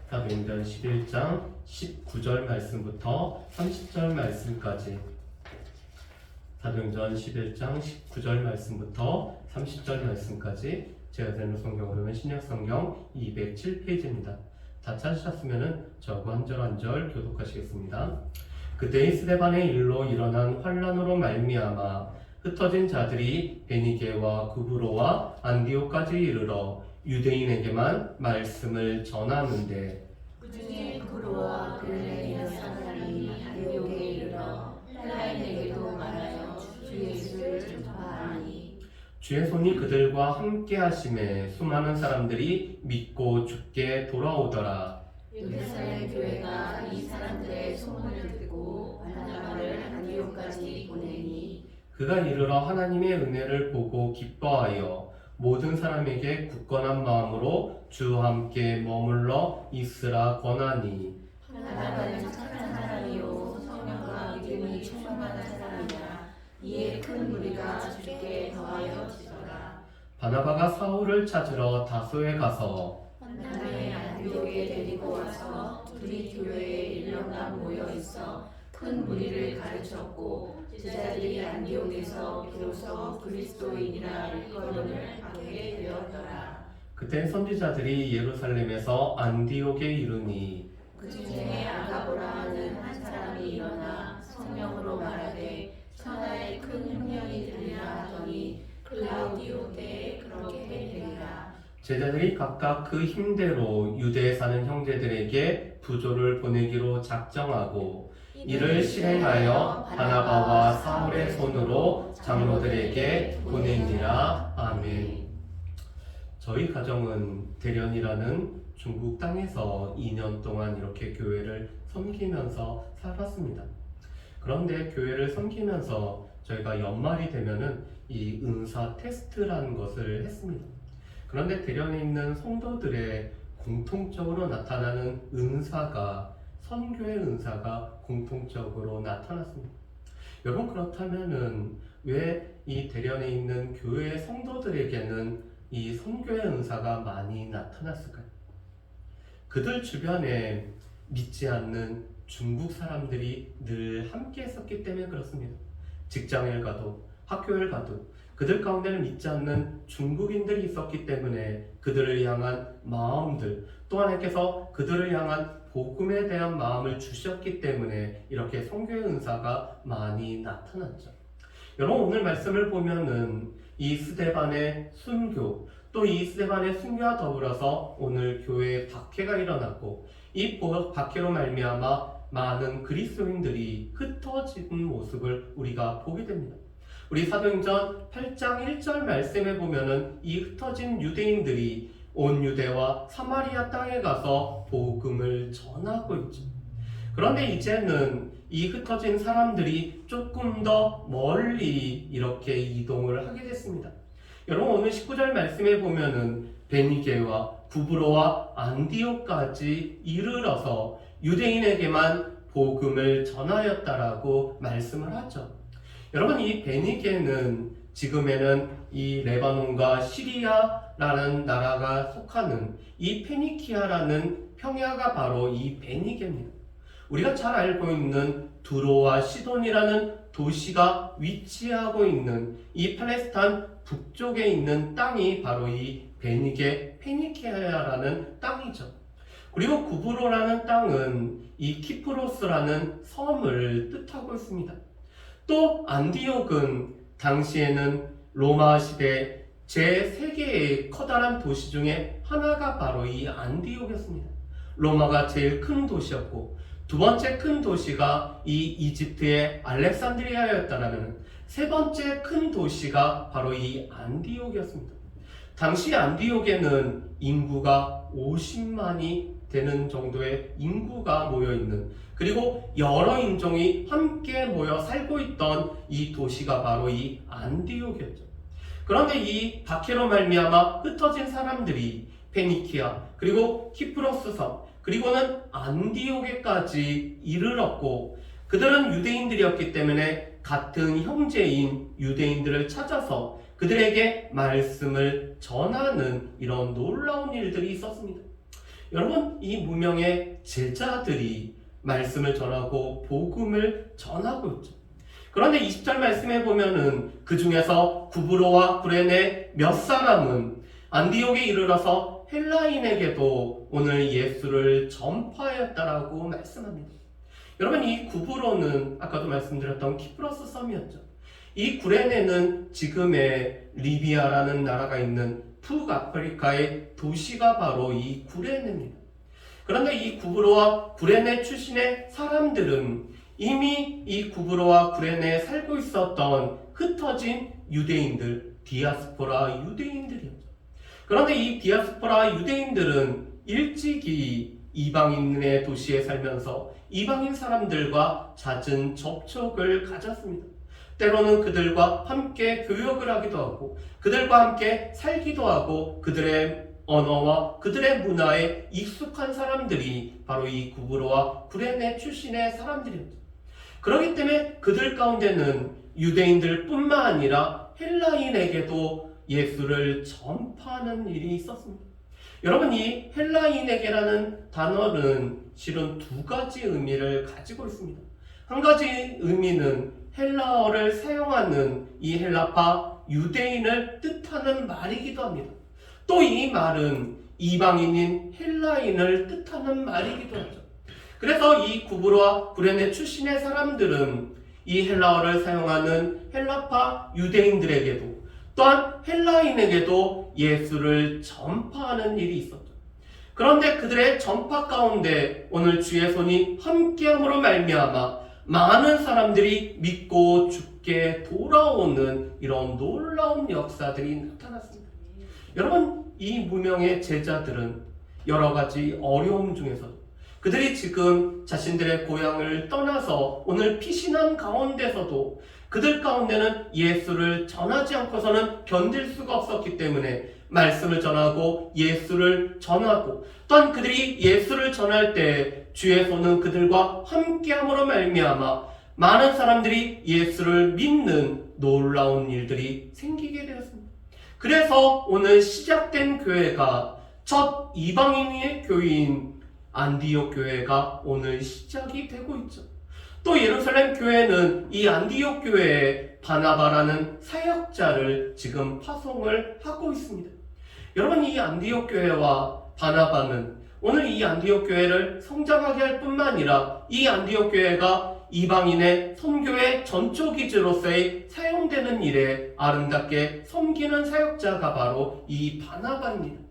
사도행전 11장 19절 말씀부터 30절 말씀까지, 사도행전 11장 19절 말씀부터 30절 말씀까지 제가 드리는 성경으로는 신약성경 207페이지입니다. 다 찾으셨으면 저하고 한 절 한 절 교독하시겠습니다. 그때 스데반의 일로 일어난 환란으로 말미암아 흩어진 자들이 베니게와 구브로와 안디오까지 이르러 유대인에게만 말씀을 전하는데, 그중에 구브로와 그를 이은 사람이 안디옥에 이르러 헬라인에게도 말하여 주 예수를 전파하니, 주의 손이 그들과 함께 하심에 수많은 사람들이 믿고 주께 돌아오더라. 예루살렘 교회가 이 사람들의 소문을 듣고 바나바를 안디옥까지 보내니, 그가 이르러 하나님의 은혜를 보고 기뻐하여 모든 사람에게 굳건한 마음으로 주와 함께 머물러 있으라 권하니, 바나바는 착한 사람이요 성령과 믿음이 충만한 사람이라. 이에 큰 무리가 주께 더하여 지더라. 바나바가 사울을 찾으러 다소에 가서 한날에 안디옥에 데리고 와서 둘이 교회에 1년간 모여 있어 큰 무리를 가르쳤고, 제자들이 안디옥에서 비로소 그리스도인이라 일컬음을 받게 되었더라. 그때 선지자들이 예루살렘에서 안디옥에 이르니, 그중에 아가보라 하는 한 사람이 일어나 성령으로 말하되 천하에 큰 흉년이 들리라 하더니 클라우디오 때에 그렇게 되리라. 제자들이 각각 그 힘대로 유대에 사는 형제들에게 부조를 보내기로 작정하고 이를 실행하여 바나바와 사울의 손으로 장로들에게 보내니라. 아멘. 저희 가정은 대련이라는 중국 땅에서 2년 동안 이렇게 교회를 섬기면서 살았습니다. 그런데 교회를 섬기면서 저희가 연말이 되면은 이 은사 테스트라는 것을 했습니다. 그런데 대련에 있는 성도들의 공통적으로 나타나는 은사가 선교의 은사가 공통적으로 나타났습니다. 여러분, 그렇다면은 왜 이 대련에 있는 교회 성도들에게는 이 선교의 은사가 많이 나타났을까요? 그들 주변에 믿지 않는 중국 사람들이 늘 함께 했었기 때문에 그렇습니다. 직장을 가도 학교를 가도 그들 가운데는 믿지 않는 중국인들이 있었기 때문에 그들을 향한 마음들, 또 하나님께서 그들을 향한 복음에 대한 마음을 주셨기 때문에 이렇게 선교의 은사가 많이 나타났죠. 여러분, 오늘 말씀을 보면은 이 스데반의 순교, 또 이 스데반의 순교와 더불어서 오늘 교회에 박해가 일어났고, 이 박해로 말미암아 많은 그리스도인들이 흩어진 모습을 우리가 보게 됩니다. 우리 사도행전 8장 1절 말씀에 보면은 이 흩어진 유대인들이 온 유대와 사마리아 땅에 가서 복음을 전하고 있죠. 그런데 이제는 이 흩어진 사람들이 조금 더 멀리 이렇게 이동을 하게 됐습니다. 여러분, 오늘 19절 말씀에 보면은 베니게와 구브로와 안디옥까지 이르러서 유대인에게만 복음을 전하였다라고 말씀을 하죠. 여러분, 이 베니게는 지금에는 이 레바논과 시리아라는 나라가 속하는 이 페니키아라는 평야가 바로 이 베니게입니다. 우리가 잘 알고 있는 두로와 시돈이라는 도시가 위치하고 있는 이 팔레스타인 북쪽에 있는 땅이 바로 이 베니게 페니키아라는 땅이죠. 그리고 구브로라는 땅은 이 키프로스라는 섬을 뜻하고 있습니다. 또 안디옥은 당시에는 로마 시대 제3개의 커다란 도시 중에 하나가 바로 이 안디옥이었습니다. 로마가 제일 큰 도시였고, 두 번째 큰 도시가 이 이집트의 알렉산드리아였다면 세 번째 큰 도시가 바로 이 안디옥이었습니다. 당시 안디옥에는 인구가 50만이 되는 정도의 인구가 모여있는, 그리고 여러 인종이 함께 모여 살고 있던 이 도시가 바로 이 안디옥이었죠. 그런데 이 박해로 말미암아 흩어진 사람들이 페니키아, 그리고 키프로스 섬, 그리고는 안디옥에까지 이르렀고, 그들은 유대인들이었기 때문에 같은 형제인 유대인들을 찾아서 그들에게 말씀을 전하는 이런 놀라운 일들이 있었습니다. 여러분, 이 무명의 제자들이 말씀을 전하고 복음을 전하고 있죠. 그런데 20절 말씀에 보면은 그 중에서 구브로와 구레네 몇 사람은 안디옥에 이르러서 헬라인에게도 오늘 예수를 전파하였다라고 말씀합니다. 여러분, 이 구브로는 아까도 말씀드렸던 키프로스 섬이었죠. 이 구레네는 지금의 리비아라는 나라가 있는 북아프리카의 도시가 바로 이 구레네입니다. 그런데 이 구브로와 구레네 출신의 사람들은 이미 이 구브로와 구레네에 살고 있었던 흩어진 유대인들, 디아스포라 유대인들이었죠. 그런데 이 디아스포라 유대인들은 일찍이 이방인의 도시에 살면서 이방인 사람들과 잦은 접촉을 가졌습니다. 때로는 그들과 함께 교역을 하기도 하고 그들과 함께 살기도 하고 그들의 언어와 그들의 문화에 익숙한 사람들이 바로 이 구브로와 구레네 출신의 사람들이었죠. 그렇기 때문에 그들 가운데는 유대인들 뿐만 아니라 헬라인에게도 예수를 전파하는 일이 있었습니다. 여러분, 이 헬라인에게라는 단어는 실은 두 가지 의미를 가지고 있습니다. 한 가지 의미는 헬라어를 사용하는 이 헬라파 유대인을 뜻하는 말이기도 합니다. 또 이 말은 이방인인 헬라인을 뜻하는 말이기도 하죠. 그래서 이 구브로와 구레네 출신의 사람들은 이 헬라어를 사용하는 헬라파 유대인들에게도 또한 헬라인에게도 예수를 전파하는 일이 있었죠. 그런데 그들의 전파 가운데 오늘 주의 손이 함께함으로 말미암아 많은 사람들이 믿고 죽게 돌아오는 이런 놀라운 역사들이 나타났습니다. 여러분, 이 무명의 제자들은 여러 가지 어려움 중에서도 그들이 지금 자신들의 고향을 떠나서 오늘 피신한 가운데서도 그들 가운데는 예수를 전하지 않고서는 견딜 수가 없었기 때문에 말씀을 전하고 예수를 전하고 또한 그들이 예수를 전할 때 주의 손은 그들과 함께함으로 말미암아 많은 사람들이 예수를 믿는 놀라운 일들이 생기게 되었습니다. 그래서 오늘 시작된 교회가 첫 이방인의 교회인 안디옥 교회가 오늘 시작이 되고 있죠. 또 예루살렘 교회는 이 안디옥 교회에 바나바라는 사역자를 지금 파송을 하고 있습니다. 여러분, 이 안디옥 교회와 바나바는 오늘 이 안디옥 교회를 성장하게 할 뿐만 아니라 이 안디옥 교회가 이방인의 선교의 전초기지로서의 사용되는 일에 아름답게 섬기는 사역자가 바로 이 바나바입니다.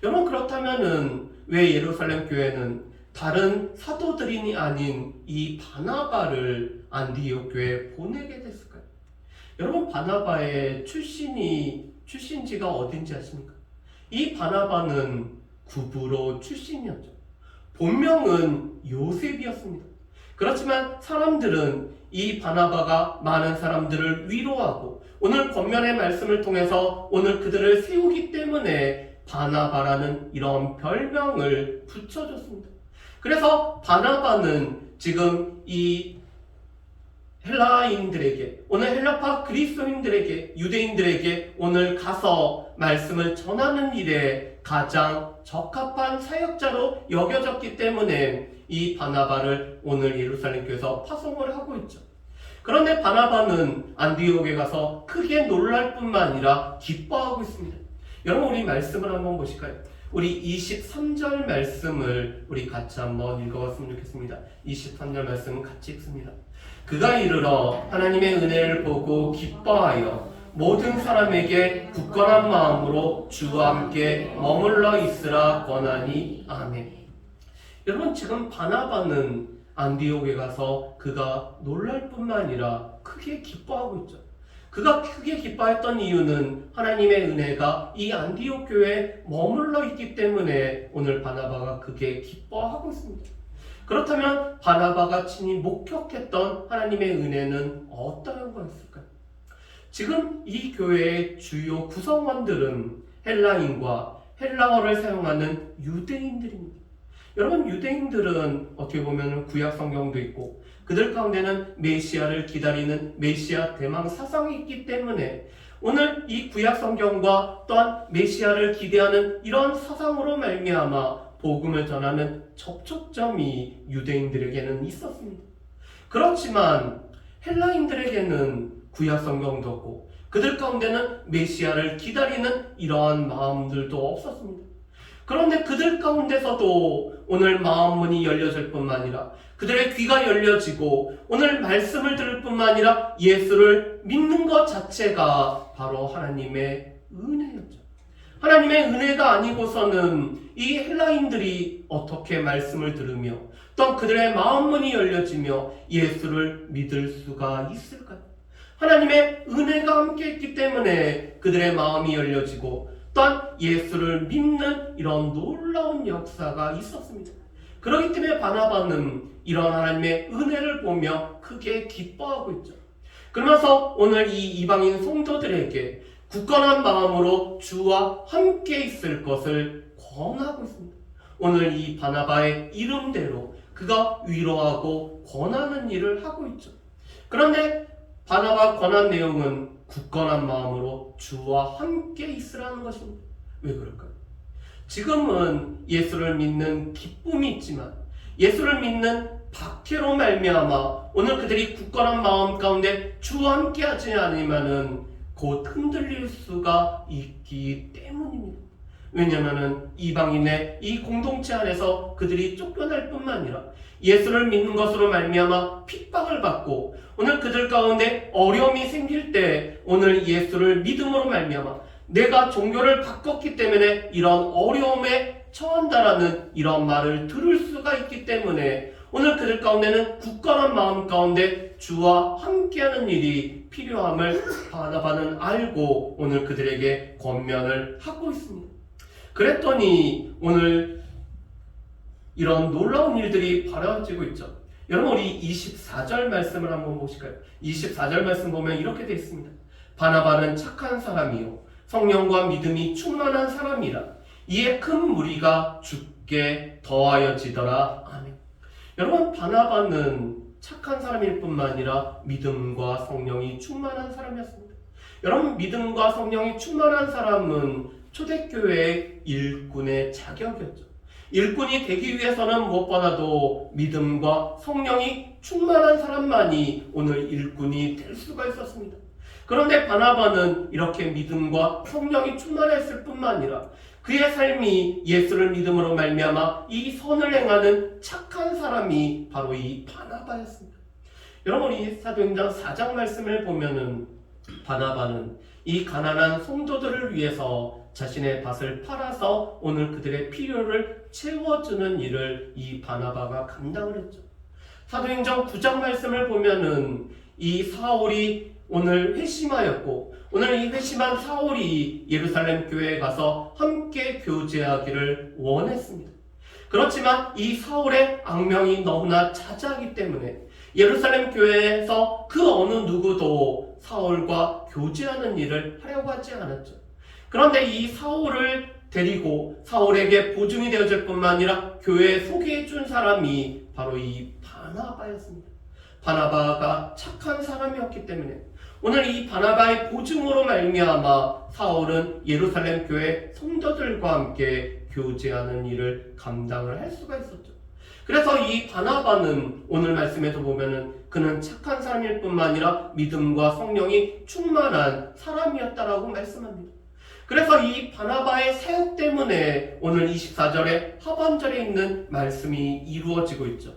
여러분, 그렇다면은 왜 예루살렘 교회는 다른 사도들이 아닌 이 바나바를 안디옥 교회에 보내게 됐을까요? 여러분, 바나바의 출신지가 어딘지 아십니까? 이 바나바는 구브로 출신이었죠. 본명은 요셉이었습니다. 그렇지만 사람들은 이 바나바가 많은 사람들을 위로하고 오늘 권면의 말씀을 통해서 오늘 그들을 세우기 때문에 바나바라는 이런 별명을 붙여줬습니다. 그래서 바나바는 지금 이 헬라인들에게, 오늘 헬라파 그리스도인들에게, 유대인들에게 오늘 가서 말씀을 전하는 일에 가장 적합한 사역자로 여겨졌기 때문에 이 바나바를 오늘 예루살렘 교회에서 파송을 하고 있죠. 그런데 바나바는 안디옥에 가서 크게 놀랄 뿐만 아니라 기뻐하고 있습니다. 여러분, 우리 말씀을 한번 보실까요? 우리 23절 말씀을 우리 같이 한번 읽어봤으면 좋겠습니다. 23절 말씀은 같이 읽습니다. 그가 이르러 하나님의 은혜를 보고 기뻐하여 모든 사람에게 굳건한 마음으로 주와 함께 머물러 있으라 권하니 아멘. 여러분, 지금 바나바는 안디옥에 가서 그가 놀랄 뿐만 아니라 크게 기뻐하고 있죠. 그가 크게 기뻐했던 이유는 하나님의 은혜가 이 안디옥 교회에 머물러 있기 때문에 오늘 바나바가 크게 기뻐하고 있습니다. 그렇다면 바나바가 친히 목격했던 하나님의 은혜는 어떤 거였을까요? 지금 이 교회의 주요 구성원들은 헬라인과 헬라어를 사용하는 유대인들입니다. 여러분, 유대인들은 어떻게 보면 구약 성경도 있고 그들 가운데는 메시아를 기다리는 메시아 대망 사상이 있기 때문에 오늘 이 구약 성경과 또한 메시아를 기대하는 이런 사상으로 말미암아 복음을 전하는 접촉점이 유대인들에게는 있었습니다. 그렇지만 헬라인들에게는 구약 성경도 없고 그들 가운데는 메시아를 기다리는 이러한 마음들도 없었습니다. 그런데 그들 가운데서도 오늘 마음 문이 열려질 뿐만 아니라 그들의 귀가 열려지고 오늘 말씀을 들을 뿐만 아니라 예수를 믿는 것 자체가 바로 하나님의 은혜였죠. 하나님의 은혜가 아니고서는 이 헬라인들이 어떻게 말씀을 들으며 또한 그들의 마음 문이 열려지며 예수를 믿을 수가 있을까요? 하나님의 은혜가 함께 있기 때문에 그들의 마음이 열려지고 또한 예수를 믿는 이런 놀라운 역사가 있었습니다. 그렇기 때문에 바나바는 이런 하나님의 은혜를 보며 크게 기뻐하고 있죠. 그러면서 오늘 이 이방인 성도들에게 굳건한 마음으로 주와 함께 있을 것을 권하고 있습니다. 오늘 이 바나바의 이름대로 그가 위로하고 권하는 일을 하고 있죠. 그런데 바나바가 권한 내용은 굳건한 마음으로 주와 함께 있으라는 것입니다. 왜 그럴까요? 지금은 예수를 믿는 기쁨이 있지만 예수를 믿는 박해로 말미암아 오늘 그들이 굳건한 마음 가운데 주와 함께 하지 않으면은 곧 흔들릴 수가 있기 때문입니다. 왜냐하면 이방인의 이 공동체 안에서 그들이 쫓겨날 뿐만 아니라 예수를 믿는 것으로 말미암아 핍박을 받고 오늘 그들 가운데 어려움이 생길 때 오늘 예수를 믿음으로 말미암아 내가 종교를 바꿨기 때문에 이런 어려움에 처한다라는 이런 말을 들을 수가 있기 때문에 오늘 그들 가운데는 굳건한 마음 가운데 주와 함께하는 일이 필요함을 바나바는 알고 오늘 그들에게 권면을 하고 있습니다. 그랬더니 오늘 이런 놀라운 일들이 벌어지고 있죠. 여러분 우리 24절 말씀을 한번 보실까요? 24절 말씀 보면 이렇게 되어 있습니다. 바나바는 착한 사람이요 성령과 믿음이 충만한 사람이라 이에 큰 무리가 죽게 더하여지더라. 아멘. 여러분 바나바는 착한 사람일 뿐만 아니라 믿음과 성령이 충만한 사람이었습니다. 여러분 믿음과 성령이 충만한 사람은 초대교회의 일꾼의 자격이었죠. 일꾼이 되기 위해서는 무엇보다도 믿음과 성령이 충만한 사람만이 오늘 일꾼이 될 수가 있었습니다. 그런데 바나바는 이렇게 믿음과 성령이 충만했을 뿐만 아니라 그의 삶이 예수를 믿음으로 말미암아 이 선을 행하는 착한 사람이 바로 이 바나바였습니다. 여러분 이 사도행전 4장 말씀을 보면은 바나바는 이 가난한 성도들을 위해서 자신의 밭을 팔아서 오늘 그들의 필요를 채워주는 일을 이 바나바가 감당을 했죠. 사도행전 9장 말씀을 보면은 이 사울이 오늘 회심하였고 오늘 이 회심한 사울이 예루살렘 교회에 가서 함께 교제하기를 원했습니다. 그렇지만 이 사울의 악명이 너무나 자자하기 때문에 예루살렘 교회에서 그 어느 누구도 사울과 교제하는 일을 하려고 하지 않았죠. 그런데 이 사울을 데리고 사울에게 보증이 되어줄 뿐만 아니라 교회에 소개해 준 사람이 바로 이 바나바였습니다. 바나바가 착한 사람이었기 때문에 오늘 이 바나바의 보증으로 말미암아 사울은 예루살렘 교회 성도들과 함께 교제하는 일을 감당을 할 수가 있었죠. 그래서 이 바나바는 오늘 말씀에서 보면은 그는 착한 사람일 뿐만 아니라 믿음과 성령이 충만한 사람이었다라고 말씀합니다. 그래서 이 바나바의 사역 때문에 오늘 24절의 하반절에 있는 말씀이 이루어지고 있죠.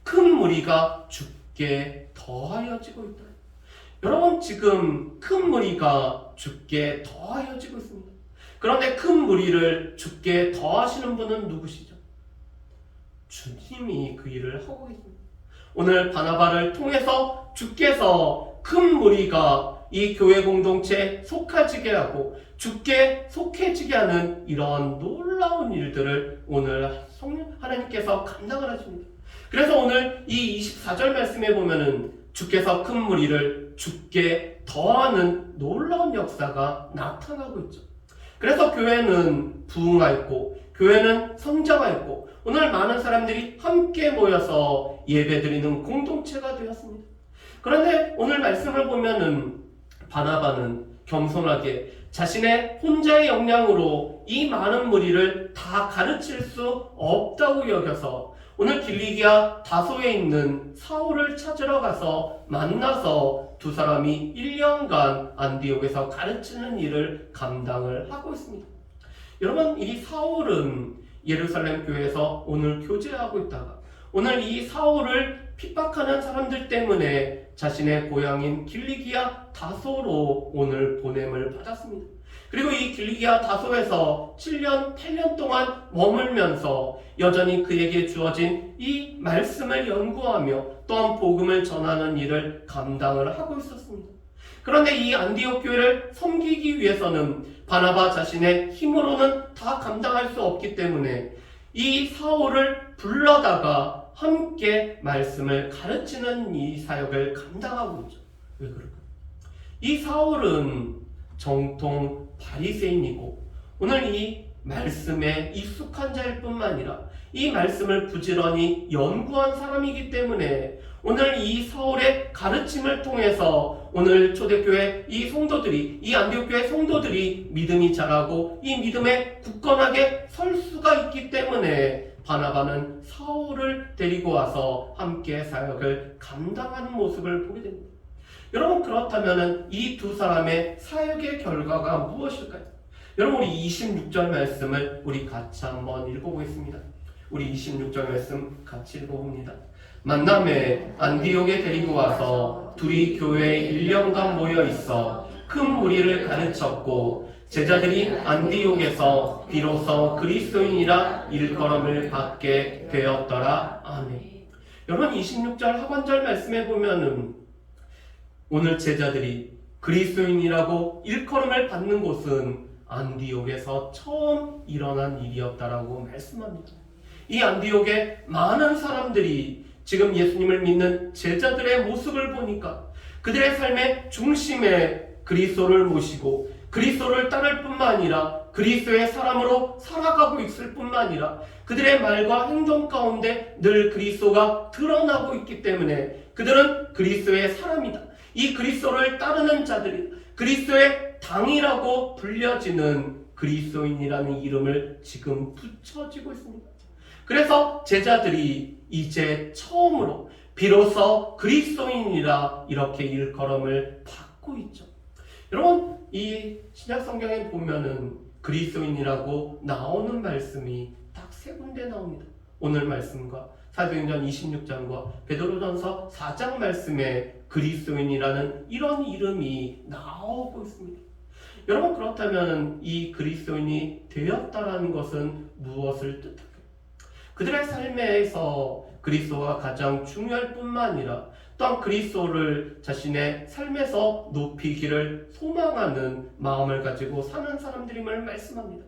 큰 무리가 죽게 더하여지고 있다. 여러분 지금 큰 무리가 죽게 더하여지고 있습니다. 그런데 큰 무리를 죽게 더하시는 분은 누구시죠? 주님이 그 일을 하고 계십니다. 오늘 바나바를 통해서 주께서 큰 무리가 이 교회 공동체에 속해지게 하고 주께 속해지게 하는 이러한 놀라운 일들을 오늘 하나님께서 감당을 하십니다. 그래서 오늘 이 24절 말씀에 보면은 주께서 큰 무리를 죽게 더하는 놀라운 역사가 나타나고 있죠. 그래서 교회는 부흥하였고 교회는 성장하였고 오늘 많은 사람들이 함께 모여서 예배드리는 공동체가 되었습니다. 그런데 오늘 말씀을 보면은 바나바는 겸손하게 자신의 혼자의 역량으로 이 많은 무리를 다 가르칠 수 없다고 여겨서 오늘 길리기아 다소에 있는 사울을 찾으러 가서 만나서 두 사람이 1년간 안디옥에서 가르치는 일을 감당을 하고 있습니다. 여러분, 이 사울은 예루살렘 교회에서 오늘 교제하고 있다가 오늘 이 사울을 핍박하는 사람들 때문에 자신의 고향인 길리기아 다소로 오늘 보냄을 받았습니다. 그리고 이 길리기아 다소에서 7년, 8년 동안 머물면서 여전히 그에게 주어진 이 말씀을 연구하며 또한 복음을 전하는 일을 감당을 하고 있었습니다. 그런데 이 안디옥 교회를 섬기기 위해서는 바나바 자신의 힘으로는 다 감당할 수 없기 때문에 이 사울을 불러다가 함께 말씀을 가르치는 이 사역을 감당하고 있죠. 왜 그럴까요? 이 사울은 정통 바리새인이고 오늘 이 말씀에 익숙한 자일 뿐만 아니라 이 말씀을 부지런히 연구한 사람이기 때문에 오늘 이 사울의 가르침을 통해서 오늘 초대교회 이 성도들이, 이 안디옥교회 성도들이 믿음이 자라고 이 믿음에 굳건하게 설 수가 있기 때문에 바나바는 사울을 데리고 와서 함께 사역을 감당하는 모습을 보게 됩니다. 여러분, 그렇다면 이 두 사람의 사역의 결과가 무엇일까요? 여러분, 우리 26절 말씀을 우리 같이 한번 읽어보겠습니다. 우리 26절 말씀 같이 읽어봅니다. 만남에 안디옥에 데리고 와서 둘이 교회에 1년간 모여 있어 큰 무리를 가르쳤고 제자들이 안디옥에서 비로소 그리스도인이라 일컬음을 받게 되었더라. 아멘. 여러분, 26절 하반절 말씀에 보면은 오늘 제자들이 그리스도인이라고 일컬음을 받는 곳은 안디옥에서 처음 일어난 일이었다라고 말씀합니다. 이 안디옥에 많은 사람들이 지금 예수님을 믿는 제자들의 모습을 보니까 그들의 삶의 중심에 그리스도를 모시고 그리스도를 따를 뿐만 아니라 그리스도의 사람으로 살아가고 있을 뿐만 아니라 그들의 말과 행동 가운데 늘 그리스도가 드러나고 있기 때문에 그들은 그리스도의 사람이다. 이 그리스도를 따르는 자들이 그리스도의 당이라고 불려지는 그리스도인이라는 이름을 지금 붙여지고 있습니다. 그래서 제자들이 이제 처음으로 비로소 그리스도인이라 이렇게 일컬음을 받고 있죠. 여러분, 이 신약 성경에 보면은 그리스도인이라고 나오는 말씀이 딱 3군데 나옵니다. 오늘 말씀과 사도행전 26장과 베드로전서 4장 말씀에 그리스도인이라는 이런 이름이 나오고 있습니다. 여러분, 그렇다면 이 그리스도인이 되었다라는 것은 무엇을 뜻할까요? 그들의 삶에서 그리스도가 가장 중요할 뿐만 아니라 또한 그리스도를 자신의 삶에서 높이기를 소망하는 마음을 가지고 사는 사람들임을 말씀합니다.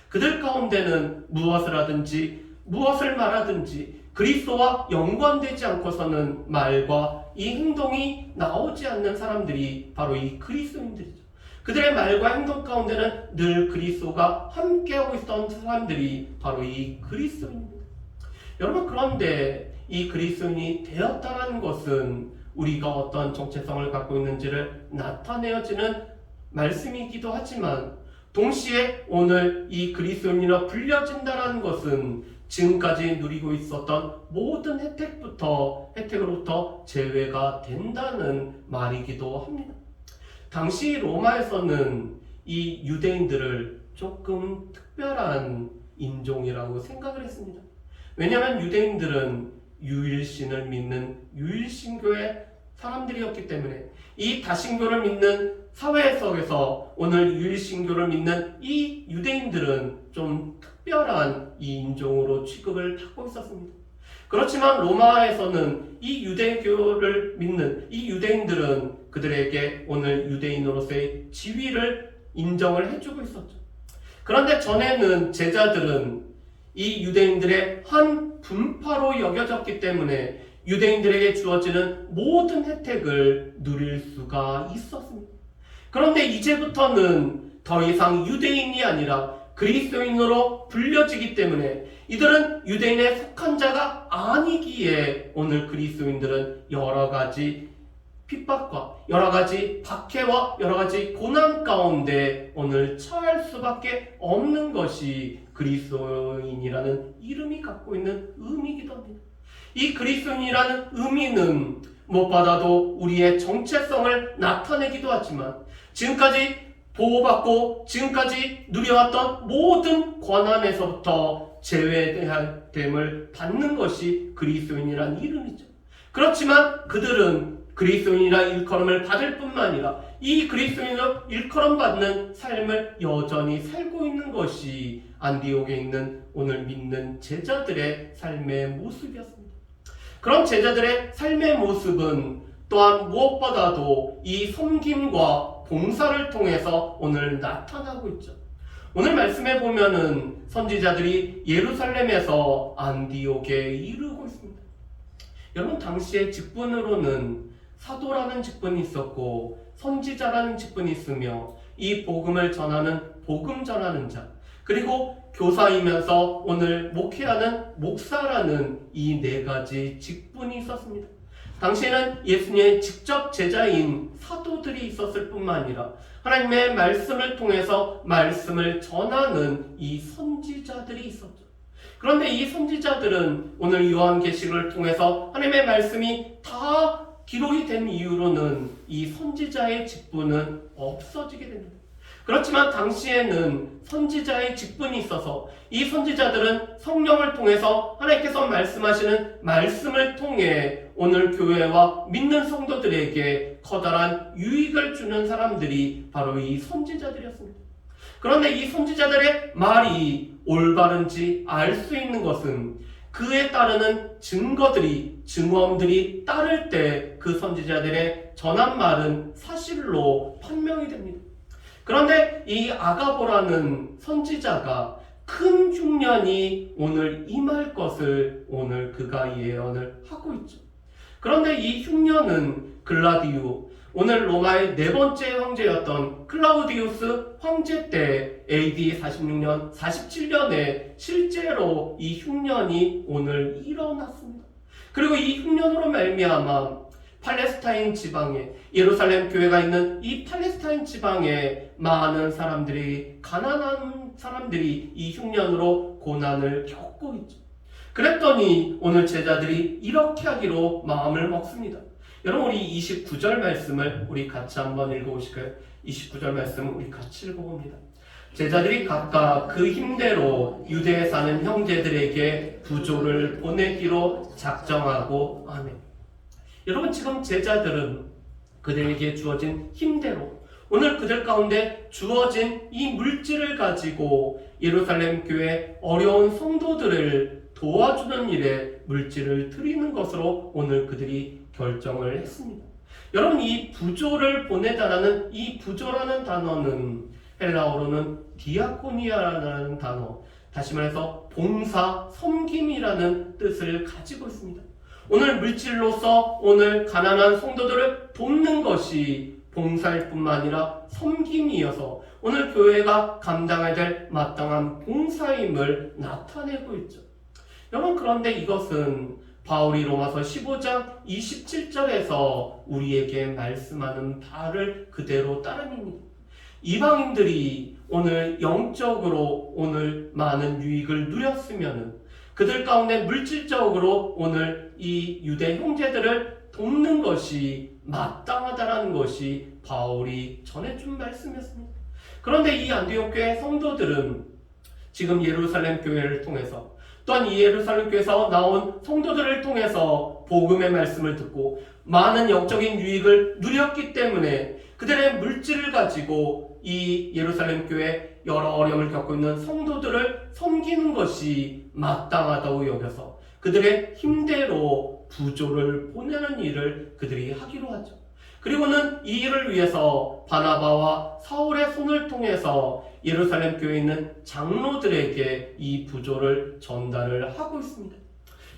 그들 가운데는 무엇을 하든지 무엇을 말하든지 그리스도와 연관되지 않고서는 말과 이 행동이 나오지 않는 사람들이 바로 이 그리스도인들이죠. 그들의 말과 행동 가운데는 늘 그리스도가 함께하고 있었던 사람들이 바로 이 그리스도인입니다. 여러분, 그런데 이 그리스도인이 되었다는 것은 우리가 어떤 정체성을 갖고 있는지를 나타내어지는 말씀이기도 하지만 동시에 오늘 이 그리스도인이라 불려진다는 것은 지금까지 누리고 있었던 모든 혜택으로부터 제외가 된다는 말이기도 합니다. 당시 로마에서는 이 유대인들을 조금 특별한 인종이라고 생각을 했습니다. 왜냐하면 유대인들은 유일신을 믿는 유일신교의 사람들이었기 때문에 이 다신교를 믿는 사회 속에서 오늘 유일신교를 믿는 이 유대인들은 좀 특별한 이 인종으로 취급을 받고 있었습니다. 그렇지만 로마에서는 이 유대교를 믿는 이 유대인들은 그들에게 오늘 유대인으로서의 지위를 인정을 해주고 있었죠. 그런데 전에는 제자들은 이 유대인들의 한 분파로 여겨졌기 때문에 유대인들에게 주어지는 모든 혜택을 누릴 수가 있었습니다. 그런데 이제부터는 더 이상 유대인이 아니라 그리스도인으로 불려지기 때문에 이들은 유대인에 속한 자가 아니기에 오늘 그리스도인들은 여러 가지 핍박과 여러 가지 박해와 여러 가지 고난 가운데 오늘 처할 수밖에 없는 것이 그리스도인이라는 이름이 갖고 있는 의미이기도 합니다. 이 그리스도인이라는 의미는 무엇보다도 우리의 정체성을 나타내기도 하지만 지금까지 보호받고 지금까지 누려왔던 모든 권한에서부터 제외됨을 받는 것이 그리스도인이라는 이름이죠. 그렇지만 그들은 그리스도인이라 일컬음을 받을 뿐만 아니라 이 그리스도인으로 일컬음 받는 삶을 여전히 살고 있는 것이 안디옥에 있는 오늘 믿는 제자들의 삶의 모습이었습니다. 그런 제자들의 삶의 모습은 또한 무엇보다도 이 섬김과 봉사를 통해서 오늘 나타나고 있죠. 오늘 말씀에 보면은 선지자들이 예루살렘에서 안디옥에 이르고 있습니다. 여러분, 당시의 직분으로는 사도라는 직분이 있었고 선지자라는 직분이 있으며 이 복음을 전하는 복음 전하는 자, 그리고 교사이면서 오늘 목회하는 목사라는 이 네 가지 직분이 있었습니다. 당시에는 예수님의 직접 제자인 사도들이 있었을 뿐만 아니라 하나님의 말씀을 통해서 말씀을 전하는 이 선지자들이 있었죠. 그런데 이 선지자들은 오늘 요한계시록을 통해서 하나님의 말씀이 다 기록이 된 이후로는 이 선지자의 직분은 없어지게 됩니다. 그렇지만 당시에는 선지자의 직분이 있어서 이 선지자들은 성령을 통해서 하나님께서 말씀하시는 말씀을 통해 오늘 교회와 믿는 성도들에게 커다란 유익을 주는 사람들이 바로 이 선지자들이었습니다. 그런데 이 선지자들의 말이 올바른지 알 수 있는 것은 그에 따르는 증언들이 따를 때 그 선지자들의 전한 말은 사실로 판명이 됩니다. 그런데 이 아가보라는 선지자가 큰 흉년이 오늘 임할 것을 오늘 그가 예언을 하고 있죠. 그런데 이 흉년은 글라디오, 오늘 로마의 네 번째 황제였던 클라우디우스 황제 때 AD 46년, 47년에 실제로 이 흉년이 오늘 일어났습니다. 그리고 이 흉년으로 말미암아 팔레스타인 지방에, 예루살렘 교회가 있는 이 팔레스타인 지방에 많은 사람들이, 가난한 사람들이 이 흉년으로 고난을 겪고 있죠. 그랬더니 오늘 제자들이 이렇게 하기로 마음을 먹습니다. 여러분, 우리 29절 말씀을 우리 같이 한번 읽어보실까요? 29절 말씀 우리 같이 읽어봅니다. 제자들이 각각 그 힘대로 유대에 사는 형제들에게 부조를 보내기로 작정하고 아멘. 여러분, 지금 제자들은 그들에게 주어진 힘대로 오늘 그들 가운데 주어진 이 물질을 가지고 예루살렘 교회 어려운 성도들을 도와주는 일에 물질을 드리는 것으로 오늘 그들이 결정을 했습니다. 여러분, 이 부조를 보내다라는 이 부조라는 단어는 헬라어로는 디아코니아라는 단어, 다시 말해서 봉사, 섬김이라는 뜻을 가지고 있습니다. 오늘 물질로서 오늘 가난한 성도들을 돕는 것이 봉사일 뿐만 아니라 섬김이어서 오늘 교회가 감당해야 될 마땅한 봉사임을 나타내고 있죠. 여러분, 그런데 이것은 바울이 로마서 15장 27절에서 우리에게 말씀하는 바를 그대로 따름입니다. 이방인들이 오늘 영적으로 오늘 많은 유익을 누렸으면은 그들 가운데 물질적으로 오늘 이 유대 형제들을 돕는 것이 마땅하다라는 것이 바울이 전해준 말씀이었습니다. 그런데 이 안디옥 교회 성도들은 지금 예루살렘 교회를 통해서 또한 이 예루살렘 교회에서 나온 성도들을 통해서 복음의 말씀을 듣고 많은 영적인 유익을 누렸기 때문에 그들의 물질을 가지고 이 예루살렘 교회 여러 어려움을 겪고 있는 성도들을 섬기는 것이 마땅하다고 여겨서 그들의 힘대로 부조를 보내는 일을 그들이 하기로 하죠. 그리고는 이 일을 위해서 바나바와 사울의 손을 통해서 예루살렘 교회에 있는 장로들에게 이 부조를 전달을 하고 있습니다.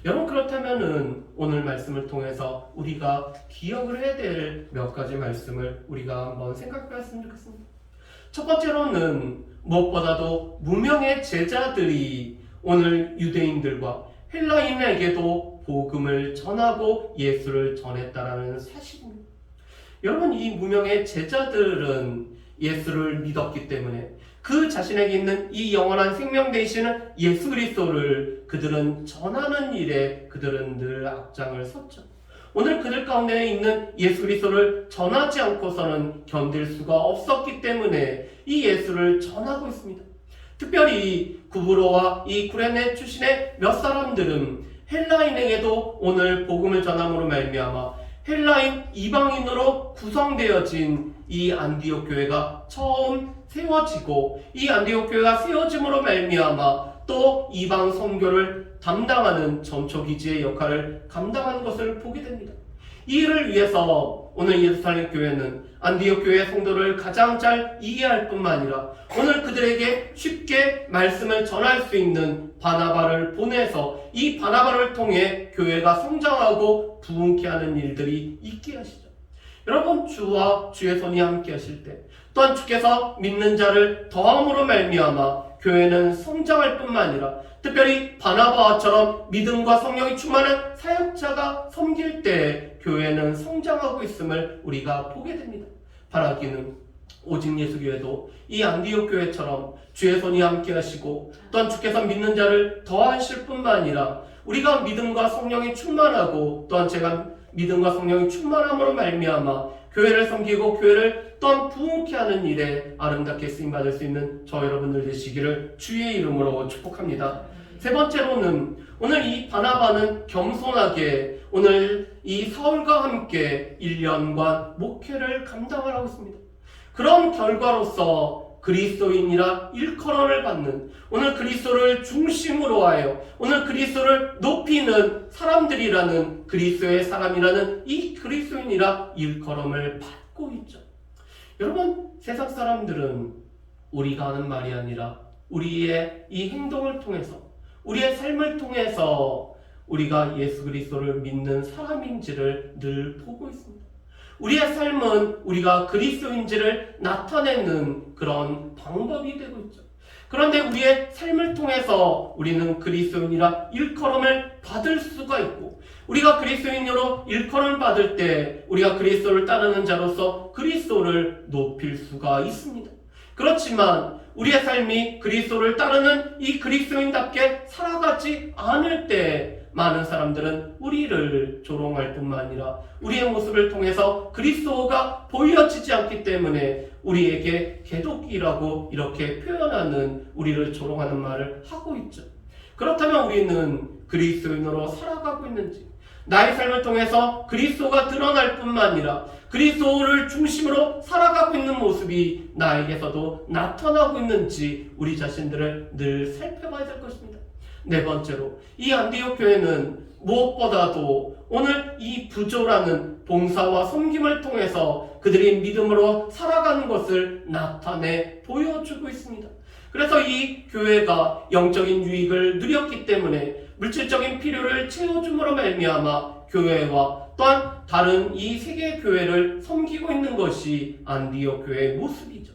여러분, 그렇다면은 오늘 말씀을 통해서 우리가 기억을 해야 될 몇 가지 말씀을 우리가 한번 생각해 봤으면 좋겠습니다. 첫 번째로는 무엇보다도 무명의 제자들이 오늘 유대인들과 헬라인에게도 복음을 전하고 예수를 전했다라는 사실입니다. 여러분, 이 무명의 제자들은 예수를 믿었기 때문에 그 자신에게 있는 이 영원한 생명 되시는 예수 그리스도를 그들은 전하는 일에 그들은 늘 앞장을 섰죠. 오늘 그들 가운데 있는 예수 그리스도를 전하지 않고서는 견딜 수가 없었기 때문에 이 예수를 전하고 있습니다. 특별히 구브로와 이 구레네 출신의 몇 사람들은 헬라인에게도 오늘 복음을 전함으로 말미암아 헬라인 이방인으로 구성되어진 이 안디옥 교회가 처음 세워지고, 이 안디옥 교회가 세워짐으로 말미암아 또 이방 선교를 담당하는 전초기지의 역할을 감당하는 것을 보게 됩니다. 이 일을 위해서 오늘 예루살렘 교회는 안디옥 교회의 성도를 가장 잘 이해할 뿐만 아니라 오늘 그들에게 쉽게 말씀을 전할 수 있는 바나바를 보내서 이 바나바를 통해 교회가 성장하고 부흥케 하는 일들이 있게 하시죠. 여러분, 주와 주의 손이 함께 하실 때, 또한 주께서 믿는 자를 더함으로 말미암아 교회는 성장할 뿐만 아니라 특별히 바나바와처럼 믿음과 성령이 충만한 사역자가 섬길 때 교회는 성장하고 있음을 우리가 보게 됩니다. 바라기는 오직 예수교회도 이 안디옥 교회처럼 주의 손이 함께 하시고 또한 주께서 믿는 자를 더하실 뿐만 아니라 우리가 믿음과 성령이 충만하고 또한 제가 믿음과 성령이 충만함으로 말미암아 교회를 섬기고 교회를 또한 부흥케 하는 일에 아름답게 쓰임받을 수 있는 저 여러분들 되시기를 주의 이름으로 축복합니다. 세 번째로는 오늘 이 바나바는 겸손하게 오늘 이 사울과 함께 1년간 목회를 감당을 하고 있습니다. 그런 결과로서 그리스도인이라 일컬어를 받는, 오늘 그리스도를 중심으로 하여 오늘 그리스도를 높이는 사람들이라는, 그리스도의 사람이라는 이 그리스도인이라 일컬음을 받고 있죠. 여러분, 세상 사람들은 우리가 하는 말이 아니라 우리의 이 행동을 통해서, 우리의 삶을 통해서 우리가 예수 그리스도를 믿는 사람인지를 늘 보고 있습니다. 우리의 삶은 우리가 그리스도인지를 나타내는 그런 방법이 되고 있죠. 그런데 우리의 삶을 통해서 우리는 그리스도인이라 일컬음을 받을 수가 있고, 우리가 그리스도인으로 일컬음을 받을 때 우리가 그리스도를 따르는 자로서 그리스도를 높일 수가 있습니다. 그렇지만 우리의 삶이 그리스도를 따르는 이 그리스도인답게 살아가지 않을 때 많은 사람들은 우리를 조롱할 뿐만 아니라 우리의 모습을 통해서 그리스도가 보여지지 않기 때문에 우리에게 개독이라고 이렇게 표현하는, 우리를 조롱하는 말을 하고 있죠. 그렇다면 우리는 그리스도인으로 살아가고 있는지, 나의 삶을 통해서 그리스도가 드러날 뿐만 아니라 그리스도를 중심으로 살아가고 있는 모습이 나에게서도 나타나고 있는지 우리 자신들을 늘 살펴봐야 될 것입니다. 네 번째로, 이 안디옥 교회는 무엇보다도 오늘 이 부조라는 봉사와 섬김을 통해서 그들이 믿음으로 살아가는 것을 나타내 보여주고 있습니다. 그래서 이 교회가 영적인 유익을 누렸기 때문에 물질적인 필요를 채워줌으로 말미암아 교회와 또한 다른 이 세계 교회를 섬기고 있는 것이 안디옥 교회의 모습이죠.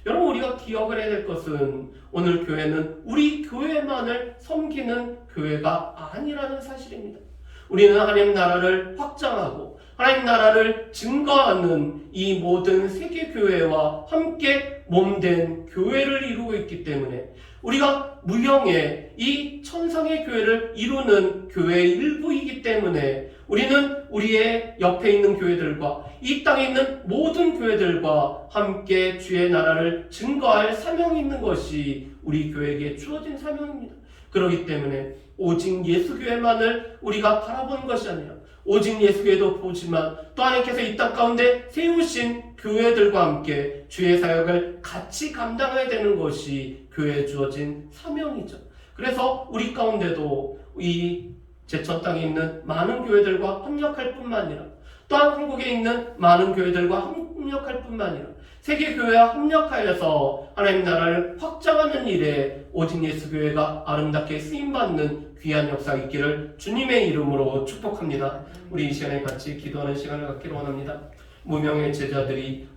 여러분, 우리가 기억을 해야 될 것은 오늘 교회는 우리 교회만을 섬기는 교회가 아니라는 사실입니다. 우리는 하나님 나라를 확장하고 하나님 나라를 증거하는 이 모든 세계 교회와 함께 몸된 교회를 이루고 있기 때문에 우리가 무형의 이 천상의 교회를 이루는 교회의 일부이기 때문에 우리는 우리의 옆에 있는 교회들과 이 땅에 있는 모든 교회들과 함께 주의 나라를 증거할 사명이 있는 것이 우리 교회에게 주어진 사명입니다. 그렇기 때문에 오직 예수교회만을 우리가 바라보는 것이 아니라 오직 예수교회도 보지만 또 하나님께서 이 땅 가운데 세우신 교회들과 함께 주의 사역을 같이 감당해야 되는 것이 교회에 주어진 사명이죠. 그래서 우리 가운데도 이 제천 땅에 있는 많은 교회들과 협력할 뿐만 아니라 또한 한국에 있는 많은 교회들과 협력할 뿐만 아니라 세계 교회와 협력하여서 하나님 나라를 확장하는 일에 오직 예수 교회가 아름답게 쓰임받는 귀한 역사가 있기를 주님의 이름으로 축복합니다. 우리 이 시간에 같이 기도하는 시간을 갖기를 원합니다. 무명의 제자들이